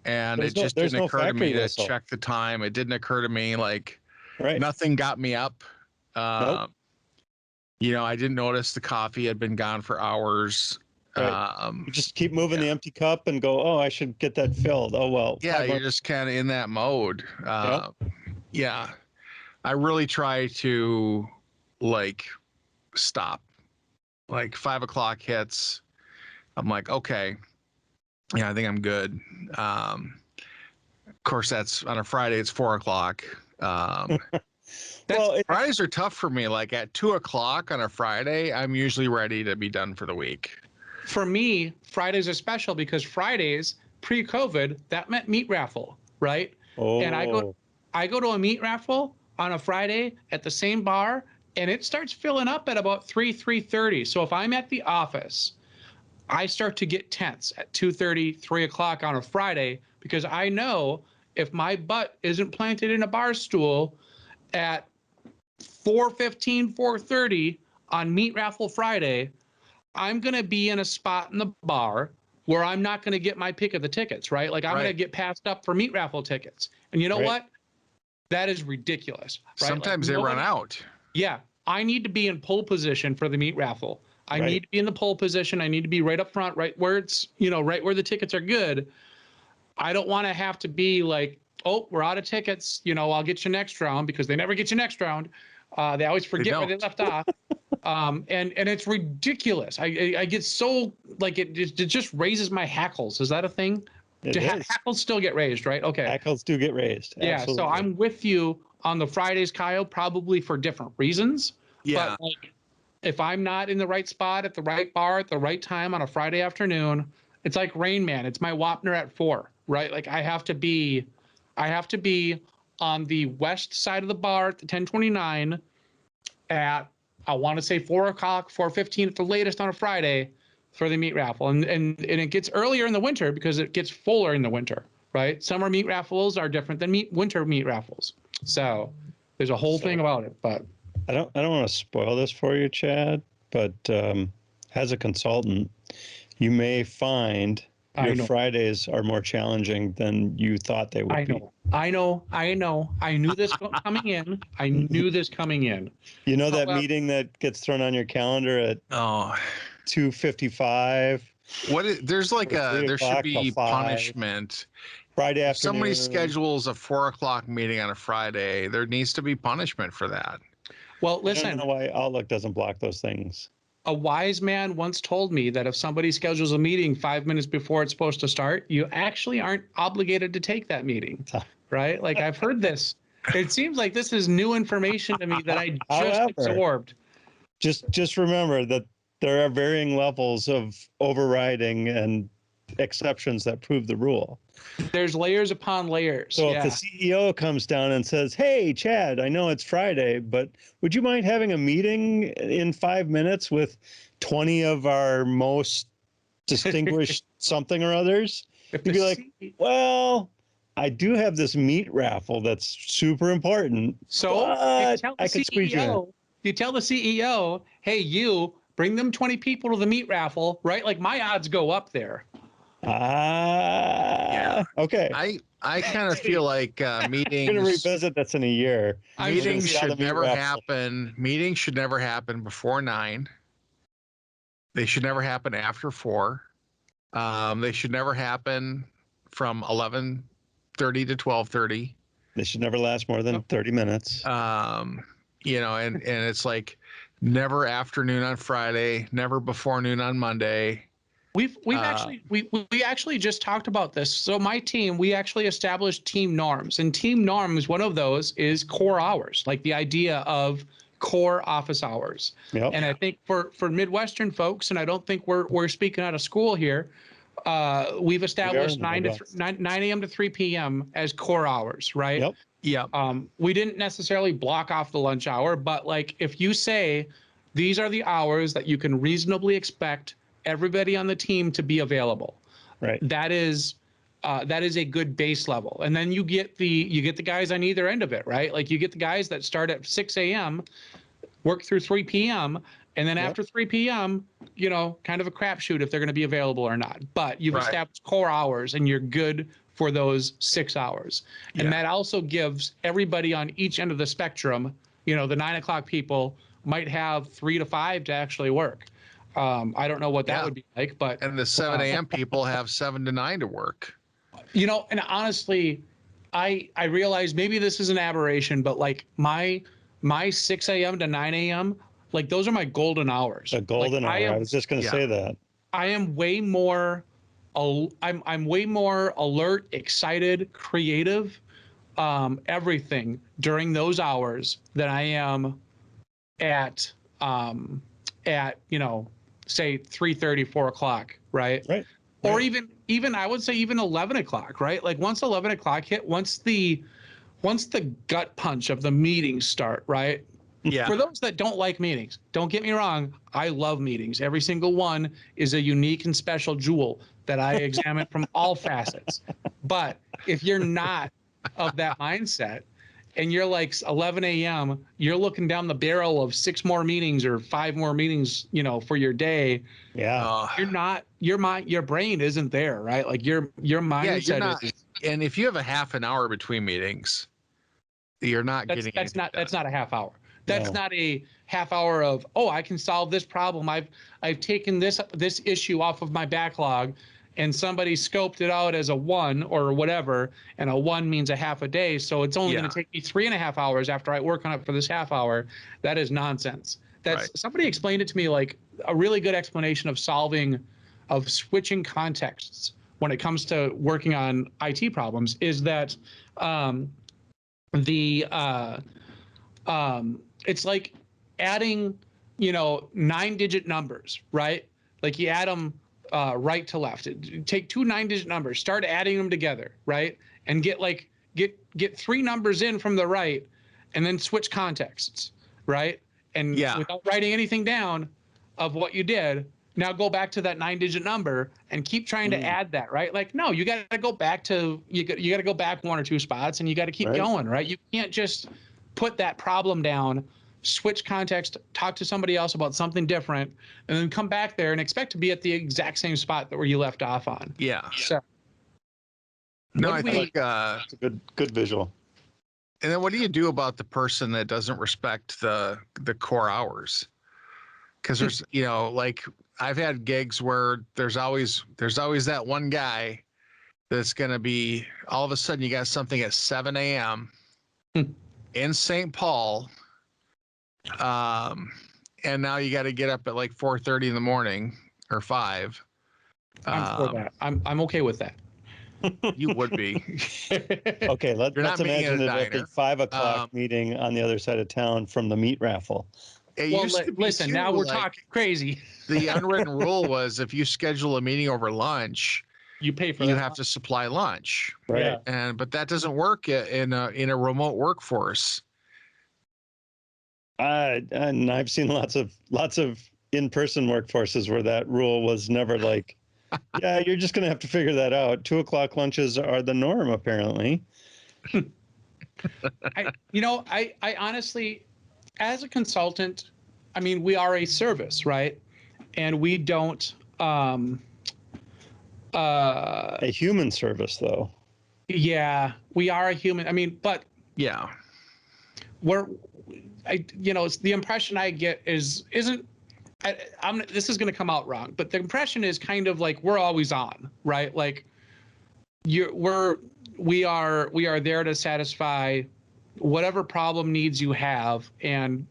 Speaker 1: and it just didn't occur to me to check the time. It didn't occur to me, like, nothing got me up. I didn't notice the coffee had been gone for hours.
Speaker 2: Right. You just keep moving the empty cup and go, oh, I should get that filled. Oh, well.
Speaker 1: Yeah, you're just kind of in that mode. Yeah. I really try to, like, stop. Like, 5 o'clock hits, I'm like, okay, yeah, I think I'm good. Of course, that's on a Friday, it's 4 o'clock. Fridays are tough for me. Like, at 2 o'clock on a Friday, I'm usually ready to be done for the week.
Speaker 3: for me, Fridays are special because Fridays pre-COVID, that meant meat raffle, right?
Speaker 2: Oh,
Speaker 3: And I go to a meat raffle on a Friday at the same bar, and it starts filling up at about 3:30. So if I'm at the office, I start to get tense at 2:30, 3 o'clock on a Friday because I know if my butt isn't planted in a bar stool at 4:15, 4:30 on Meat Raffle Friday, I'm going to be in a spot in the bar where I'm not going to get my pick of the tickets, right? Like I'm going to
Speaker 1: Right.
Speaker 3: get passed up for Meat Raffle tickets. And you know
Speaker 2: Right.
Speaker 3: what? That is ridiculous, right?
Speaker 1: Sometimes
Speaker 3: Like,
Speaker 1: they run
Speaker 3: nobody-
Speaker 1: out.
Speaker 3: Yeah, I need to be in pole position for the meat raffle. I
Speaker 2: Right.
Speaker 3: need to be in the pole position. I need to be right up front, right where it's, you know, right where the tickets are good. I don't want to have to be like, oh, we're out of tickets. You know, I'll get you next round because they never get you next round. They always forget where they
Speaker 1: don't.
Speaker 3: left off. And it's ridiculous. I get so like it just raises my hackles. Is that a thing?
Speaker 2: it
Speaker 3: Do
Speaker 2: is.
Speaker 3: hackles still get raised, right? Okay.
Speaker 2: Hackles do get raised.
Speaker 3: Yeah,
Speaker 2: Absolutely.
Speaker 3: so I'm with you on the Fridays, Kyle, probably for different reasons.
Speaker 1: Yeah.
Speaker 3: But like, if I'm not in the right spot at the right bar at the right time on a Friday afternoon, it's like Rain Man. It's my Wapner at 4, right? Like I have to be on the west side of the bar at the 1029 at I want to say 4 o'clock, 4:15 at the latest on a Friday for the meat raffle. And it gets earlier in the winter because it gets fuller in the winter, right? Summer meat raffles are different than winter meat raffles. So there's a whole thing about it. But
Speaker 2: I don't want to spoil this for you, Chad, but as a consultant, you may find
Speaker 3: I
Speaker 2: your
Speaker 3: know.
Speaker 2: Fridays are more challenging than you thought they would
Speaker 3: I
Speaker 2: be.
Speaker 3: know. I knew this coming in. I knew this coming in.
Speaker 2: You know that
Speaker 3: However-
Speaker 2: meeting that gets thrown on your calendar at
Speaker 1: Oh,
Speaker 2: 2:55
Speaker 1: there's like
Speaker 2: Or 3
Speaker 1: there should
Speaker 2: o'clock
Speaker 1: be
Speaker 2: till 5.
Speaker 1: punishment.
Speaker 2: Friday
Speaker 1: If
Speaker 2: afternoon?
Speaker 1: somebody schedules a 4 o'clock meeting on a Friday, there needs to be punishment for that.
Speaker 3: Well,
Speaker 2: I don't
Speaker 3: listen,
Speaker 2: know why Outlook doesn't block those things.
Speaker 3: a wise man once told me that if somebody schedules a meeting 5 minutes before it's supposed to start, you actually aren't obligated to take that meeting, right? Like I've heard this. It seems like this is new information to me that I just
Speaker 2: However-
Speaker 3: absorbed.
Speaker 2: Just remember that there are varying levels of overriding and exceptions that prove the rule.
Speaker 3: There's layers upon layers.
Speaker 2: So
Speaker 3: Yeah.
Speaker 2: if the CEO comes down and says, "Hey, Chad, I know it's Friday, but would you mind having a meeting in 5 minutes with 20 of our most distinguished something or others?"
Speaker 3: If
Speaker 2: you'd
Speaker 3: the
Speaker 2: be like, "Well, I do have this meat raffle that's super important.
Speaker 3: So
Speaker 2: but
Speaker 3: you tell the
Speaker 2: I could squeeze you in."
Speaker 3: CEO, you tell the CEO, hey, you bring them 20 people to the meat raffle, right? Like my odds go up there.
Speaker 2: Yeah. Okay.
Speaker 1: I kind of feel like
Speaker 2: I'm gonna
Speaker 1: meetings
Speaker 2: revisit this in a year.
Speaker 3: I'm
Speaker 1: meetings
Speaker 2: sure-
Speaker 1: should never happen. Meetings should never happen before 9. They should never happen after 4. They should never happen from 11:30 to 12:30.
Speaker 2: They should never last more than 30 minutes.
Speaker 1: You know, and it's like never afternoon on Friday, never before noon on Monday.
Speaker 3: We've actually we actually just talked about this. So my team, we actually established team norms, and team norms, one of those is core hours, like the idea of core office hours.
Speaker 2: Yep.
Speaker 3: And I think for Midwestern folks, and I don't think we're speaking out of school here, we've established
Speaker 2: in the
Speaker 3: 9 a.m. to 3 p.m. as core hours, right?
Speaker 2: Yep.
Speaker 1: Yeah.
Speaker 3: We didn't necessarily block off the lunch hour, but like if you say these are the hours that you can reasonably expect everybody on the team to be available,
Speaker 2: Right.
Speaker 3: that is a good base level. And then you get the guys on either end of it, right? Like you get the guys that start at 6 a.m., work through 3 p.m., and then
Speaker 2: Yep.
Speaker 3: after 3 p.m., you know, kind of a crapshoot if they're going to be available or not. But you've
Speaker 1: Right.
Speaker 3: established core hours and you're good for those 6 hours. And
Speaker 1: Yeah.
Speaker 3: that also gives everybody on each end of the spectrum, you know, the 9 o'clock people might have 3 to 5 to actually work. I don't know what that
Speaker 1: Yeah.
Speaker 3: would be like, but
Speaker 1: And the 7 a.m. people have 7 to 9 to work.
Speaker 3: you know, and honestly, I realize maybe this is an aberration, but like my 6 a.m. to 9 a.m., like those are my golden hours.
Speaker 2: A golden
Speaker 3: Like,
Speaker 2: hour. I was just going to
Speaker 1: yeah.
Speaker 2: say that.
Speaker 3: I am way more I'm way more alert, excited, creative, everything during those hours than I am at you know say 3:30, 4 o'clock, right?
Speaker 2: Right.
Speaker 3: Or
Speaker 2: Right.
Speaker 3: even I would say even 11 o'clock, right? Like once 11 o'clock hit, once the gut punch of the meetings start, right?
Speaker 1: Yeah.
Speaker 3: For those that don't like meetings, don't get me wrong, I love meetings. Every single one is a unique and special jewel that I examine from all facets. But if you're not of that mindset and you're like 11 a.m., you're looking down the barrel of 6 more meetings or 5 more meetings, for your day,
Speaker 2: Yeah.
Speaker 3: you're not, your brain isn't there, right? Like your mindset
Speaker 1: you're not.
Speaker 3: is
Speaker 1: And if you have a half an hour between meetings, you're not getting
Speaker 3: that's
Speaker 1: anything
Speaker 3: not
Speaker 1: done.
Speaker 3: a half hour. That's
Speaker 2: No.
Speaker 3: not a half hour of, oh, I can solve this problem. I've taken this issue off of my backlog, and somebody scoped it out as a 1 or whatever, and a 1 means a half a day, so it's only
Speaker 1: Yeah.
Speaker 3: going to take me 3.5 hours after I work on it for this half hour. That is nonsense. That's
Speaker 1: Right.
Speaker 3: Somebody explained it to me, like a really good explanation of switching contexts when it comes to working on IT problems is that it's like adding, 9-digit numbers, right? Like you add them right to left. Take 2 9-digit numbers, start adding them together, right? And get 3 numbers in from the right, and then switch contexts, right? And
Speaker 1: Yeah.
Speaker 3: without writing anything down of what you did, now go back to that 9-digit number and keep trying to add that, right? Like, no, you got to go back to you got to go back 1 or 2 spots, and you got to keep
Speaker 2: Right.
Speaker 3: going, right? You can't just put that problem down, switch context, talk to somebody else about something different, and then come back there and expect to be at the exact same spot that where you left off on.
Speaker 1: Yeah.
Speaker 3: So
Speaker 1: No,
Speaker 3: What
Speaker 1: I
Speaker 3: do we-
Speaker 1: think.
Speaker 2: It's a good visual.
Speaker 1: And then what do you do about the person that doesn't respect the core hours? Because there's, like I've had gigs where there's always that one guy that's going to be, all of a sudden you got something at 7 a.m. in St. Paul. And now you got to get up at like 4:30 in the morning or 5.
Speaker 3: I'm for that. I'm okay with that.
Speaker 1: You would be.
Speaker 2: Okay,
Speaker 1: You're
Speaker 2: let's
Speaker 1: not meeting
Speaker 2: imagine
Speaker 1: at a
Speaker 2: it at the
Speaker 1: diner.
Speaker 2: 5 o'clock meeting on the other side of town from the meat raffle.
Speaker 1: It
Speaker 3: Well,
Speaker 1: used to be
Speaker 3: listen,
Speaker 1: too,
Speaker 3: now we're
Speaker 1: like,
Speaker 3: talking crazy.
Speaker 1: the unwritten rule was if you schedule a meeting over lunch,
Speaker 3: You pay for
Speaker 1: you
Speaker 3: that.
Speaker 1: have to supply lunch.
Speaker 2: Right.
Speaker 3: Yeah.
Speaker 1: But that doesn't work in a remote workforce.
Speaker 2: And I've seen lots of in-person workforces where that rule was never like, yeah, you're just gonna have to figure that out. 2 o'clock lunches are the norm, apparently.
Speaker 3: I honestly, as a consultant, I mean, we are a service, right? And we don't,
Speaker 2: A human service, though.
Speaker 3: yeah, we are a human. I mean, but
Speaker 1: Yeah.
Speaker 3: it's the impression I get isn't, this is going to come out wrong, but the impression is kind of like we're always on, right? Like we are there to satisfy whatever problem needs you have, and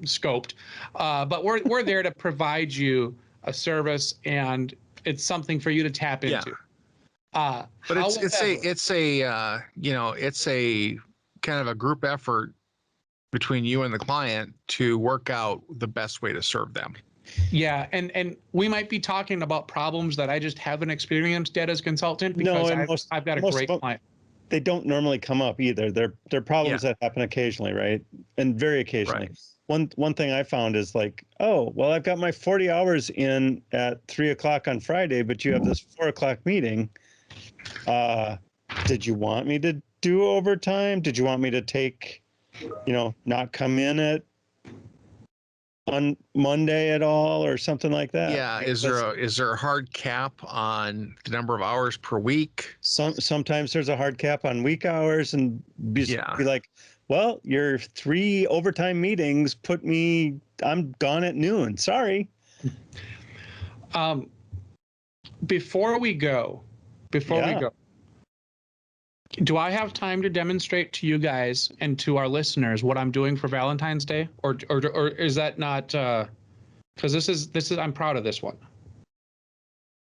Speaker 3: scoped, but we're there to provide you a service, and it's something for you to tap
Speaker 1: Yeah.
Speaker 3: into.
Speaker 1: But it's a kind of a group effort between you and the client to work out the best way to serve them.
Speaker 3: Yeah, and we might be talking about problems that I just haven't experienced yet as a consultant because
Speaker 2: and
Speaker 3: I've got a
Speaker 2: most
Speaker 3: great
Speaker 2: of them-
Speaker 3: client.
Speaker 2: They don't normally come up either. They're problems that happen occasionally, right? And very occasionally.
Speaker 1: Right.
Speaker 2: One thing I found is like, oh, well, I've got my 40 hours in at 3 o'clock on Friday, but you have this 4 o'clock meeting. Did you want me to do overtime? Did you want me to take, not come in on Monday at all or something like that?
Speaker 1: Yeah. Is there a hard cap on the number of hours per week?
Speaker 2: Sometimes there's a hard cap on week hours, and be
Speaker 1: Yeah.
Speaker 2: like, well, your 3 overtime meetings I'm gone at noon. Sorry.
Speaker 3: Before we go, do I have time to demonstrate to you guys and to our listeners what I'm doing for Valentine's Day, or is that not? Because this is I'm proud of this one.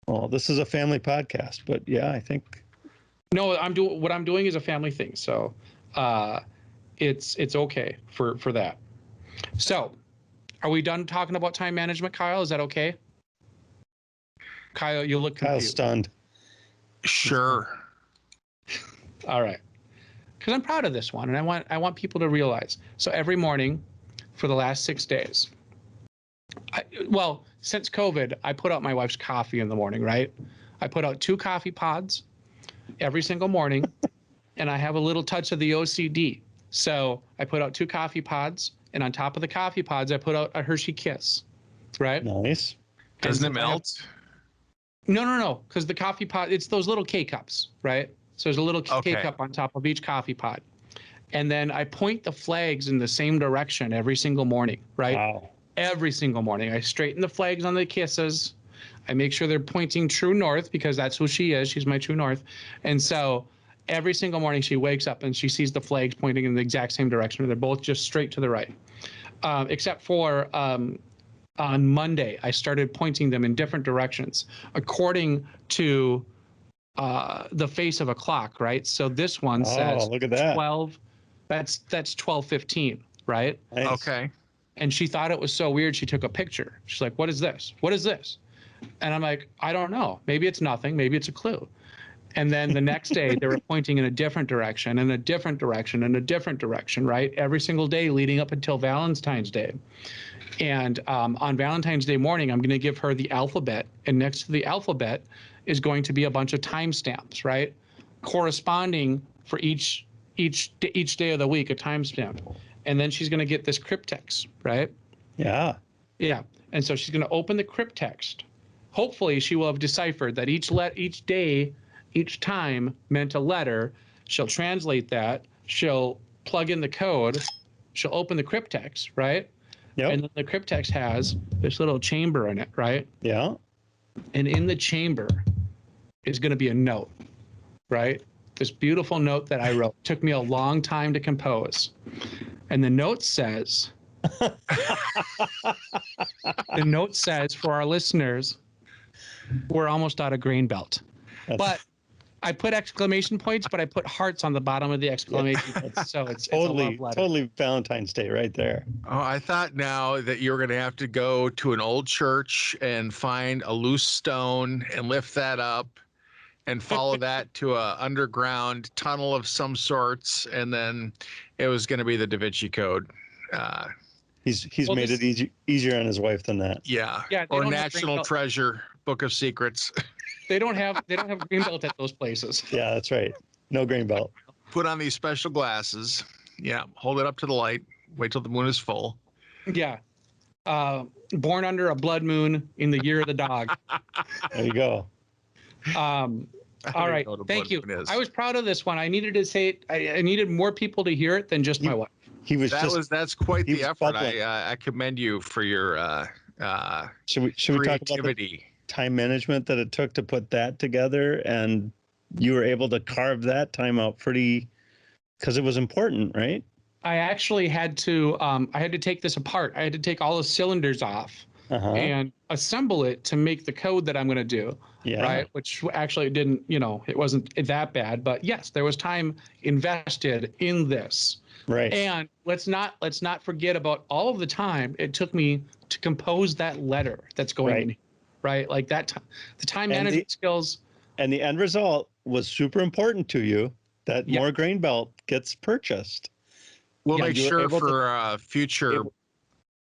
Speaker 2: Well, this is a family podcast, but yeah, I think.
Speaker 3: No, what I'm doing is a family thing, so it's okay for that. So Are we done talking about time management, Kyle? Is that okay? Kyle, you look
Speaker 2: Kyle's
Speaker 3: confused.
Speaker 2: stunned.
Speaker 1: Sure.
Speaker 3: All right. Because I'm proud of this one, and I want people to realize. So every morning for the last 6 days, since COVID, I put out my wife's coffee in the morning, right? I put out 2 coffee pods every single morning, and I have a little touch of the OCD. So I put out 2 coffee pods, and on top of the coffee pods, I put out a Hershey Kiss, right?
Speaker 2: Nice.
Speaker 1: Doesn't it
Speaker 3: since I have-
Speaker 1: melt?
Speaker 3: No, because the coffee pot, it's those little K cups, right? So there's a little
Speaker 1: Okay.
Speaker 3: K cup on top of each coffee pot. And then I point the flags in the same direction every single morning, right?
Speaker 2: Wow.
Speaker 3: Every single morning. I straighten the flags on the kisses. I make sure they're pointing true north because that's who she is. She's my true north. And so every single morning she wakes up and she sees the flags pointing in the exact same direction. They're both just straight to the right. Except for on Monday, I started pointing them in different directions according to the face of a clock, right? So this one says
Speaker 2: look at that.
Speaker 3: 12. That's 12:15, right?
Speaker 2: Nice.
Speaker 1: Okay.
Speaker 3: And she thought it was so weird. She took a picture. She's like, "What is this? What is this?" And I'm like, "I don't know. Maybe it's nothing. Maybe it's a clue." And then the next day, they were pointing in a different direction, and a different direction, and a different direction, right? Every single day leading up until Valentine's Day. And on Valentine's Day morning, I'm going to give her the alphabet, and next to the alphabet is going to be a bunch of timestamps, right? Corresponding for each day of the week, a timestamp. And then she's going to get this cryptex, right?
Speaker 2: Yeah.
Speaker 3: Yeah. And so she's going to open the cryptext. Hopefully, she will have deciphered that each day, each time meant a letter. She'll translate that. She'll plug in the code. She'll open the cryptext, right?
Speaker 2: Yep.
Speaker 3: And then the cryptext has this little chamber in it, right?
Speaker 2: Yeah.
Speaker 3: And in the chamber is going to be a note, right? This beautiful note that I wrote. Took me a long time to compose. And the note says, for our listeners, we're almost out of grain belt.
Speaker 2: That's
Speaker 3: But I put exclamation points, but I put hearts on the bottom of the exclamation points. So it's a
Speaker 2: totally,
Speaker 3: love letter.
Speaker 2: totally Valentine's Day right there.
Speaker 1: Oh, I thought now that you were going to have to go to an old church and find a loose stone and lift that up and follow that to a underground tunnel of some sorts, and then it was going to be the Da Vinci Code.
Speaker 2: He's
Speaker 3: Well,
Speaker 2: made
Speaker 3: this-
Speaker 2: it easier on his wife than that.
Speaker 1: Yeah.
Speaker 3: Yeah, they
Speaker 1: Or
Speaker 3: don't have
Speaker 1: National
Speaker 3: Greenbelt.
Speaker 1: Treasure, Book of Secrets.
Speaker 3: They don't have grain belt at those places.
Speaker 2: Yeah, that's right. No grain belt.
Speaker 1: Put on these special glasses. Yeah. Hold it up to the light. Wait till the moon is full.
Speaker 3: Yeah. Born under a blood moon in the year of the dog.
Speaker 2: There you go.
Speaker 1: I don't
Speaker 3: All
Speaker 1: even
Speaker 3: right.
Speaker 1: know what a
Speaker 3: Thank
Speaker 1: blood
Speaker 3: you.
Speaker 1: moon is.
Speaker 3: I was proud of this one. I needed to say it. I needed more people to hear it than just my wife.
Speaker 2: He was
Speaker 1: That's quite
Speaker 2: he
Speaker 1: the
Speaker 2: was
Speaker 1: effort.
Speaker 2: bubbling.
Speaker 1: I commend you for your
Speaker 2: should we talk about the
Speaker 1: creativity.
Speaker 2: time management that it took to put that together, and you were able to carve that time out pretty, because it was important, right?
Speaker 3: I actually had to take this apart. I had to take all the cylinders off
Speaker 2: Uh-huh.
Speaker 3: and assemble it to make the code that I'm going to do.
Speaker 2: Yeah.
Speaker 3: Right. Which actually didn't, it wasn't that bad. But yes, there was time invested in this.
Speaker 2: Right.
Speaker 3: And let's not forget about all of the time it took me to compose that letter that's going
Speaker 2: Right.
Speaker 3: in, right? Like that time, the time
Speaker 2: And
Speaker 3: management skills.
Speaker 2: And the end result was super important to you, that
Speaker 3: Yeah.
Speaker 2: more grain belt gets purchased.
Speaker 1: We'll
Speaker 2: Yeah,
Speaker 1: make
Speaker 2: you were
Speaker 1: sure
Speaker 2: able to-
Speaker 1: for future
Speaker 2: able-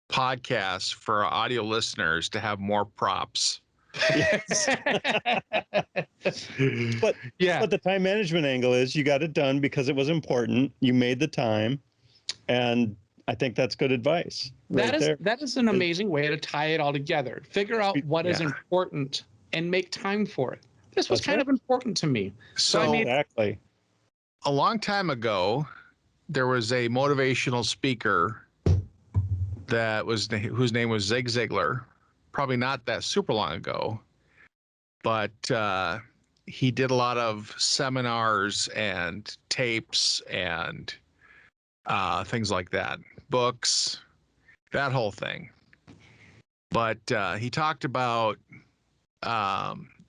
Speaker 1: podcasts for our audio listeners to have more props.
Speaker 2: But
Speaker 3: Yeah.
Speaker 2: But the time management angle is you got it done because it was important. You made the time, and I think that's good advice. Right there.
Speaker 3: That is an amazing way to tie it all together. Figure out what is
Speaker 1: Yeah.
Speaker 3: important and make time for it. This was
Speaker 2: That's
Speaker 3: kind
Speaker 2: right.
Speaker 3: of important to me.
Speaker 1: So
Speaker 3: I mean-
Speaker 2: Exactly.
Speaker 1: a long time ago, there was a motivational speaker whose name was Zig Ziglar. Probably not that super long ago, but he did a lot of seminars and tapes and things like that, books, that whole thing. But he talked about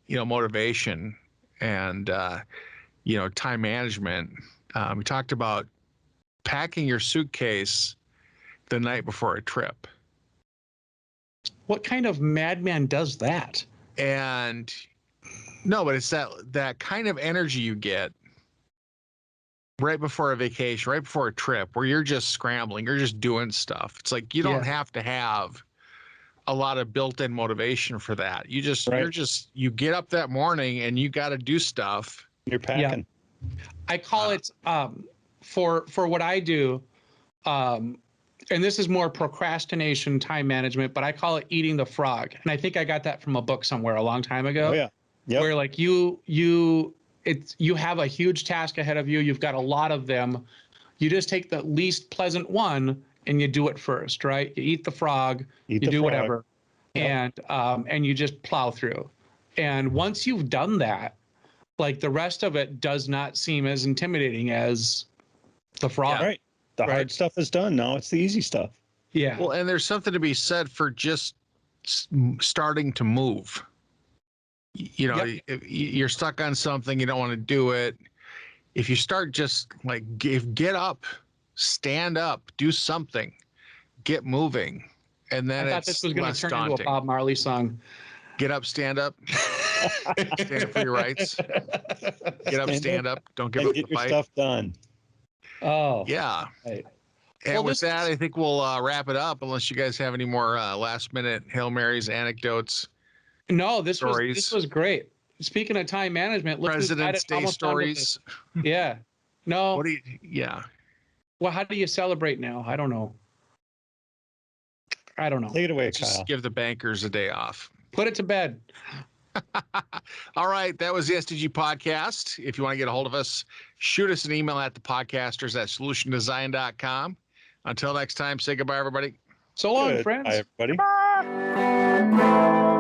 Speaker 1: motivation and time management. We talked about packing your suitcase the night before a trip.
Speaker 3: What kind of madman does that?
Speaker 1: And no, but it's that kind of energy you get right before a vacation, right before a trip, where you're just scrambling, you're just doing stuff. It's like you don't have to have a lot of built-in motivation for that. You just you get up that morning and you got to do stuff.
Speaker 2: You're packing.
Speaker 3: I call it for what I do, and this is more procrastination, time management, but I call it eating the frog. And I think I got that from a book somewhere a long time ago.
Speaker 2: Oh yeah. Yep.
Speaker 3: Where like you have a huge task ahead of you. You've got a lot of them. You just take the least pleasant one and you do it first, right? You eat the frog, you do whatever, and you just plow through. And once you've done that, like the rest of it does not seem as intimidating as the frog.
Speaker 2: Yeah, right. The hard stuff is done. Now it's the easy stuff.
Speaker 3: Yeah.
Speaker 1: Well, and there's something to be said for just starting to move. You know, if you're stuck on something, you don't want to do it. If you start just like get up, stand up, do something, get moving, and then
Speaker 3: I thought this was going to turn into a Bob Marley song.
Speaker 1: Get up, stand up, stand up for your rights. Get up, stand up. Don't give up the
Speaker 2: Get your
Speaker 1: fight.
Speaker 2: stuff done.
Speaker 3: Oh,
Speaker 1: Yeah.
Speaker 3: right.
Speaker 1: And
Speaker 3: Well,
Speaker 1: with that, I think we'll wrap it up. Unless you guys have any more last-minute Hail Marys, anecdotes.
Speaker 3: No, this was great. Speaking of time management,
Speaker 1: President's Day stories.
Speaker 3: Yeah. No.
Speaker 1: What do you? Yeah.
Speaker 3: Well, how do you celebrate now? I don't know.
Speaker 2: Take it away,
Speaker 1: Just
Speaker 2: Kyle.
Speaker 1: give the bankers a day off.
Speaker 3: Put it to bed.
Speaker 1: All right. That was the SDG podcast. If you want to get a hold of us, shoot us an email at thepodcasters@solutiondesign.com. Until next time, say goodbye, everybody.
Speaker 3: So long,
Speaker 2: Good.
Speaker 3: friends.
Speaker 2: Bye, everybody.
Speaker 4: Bye.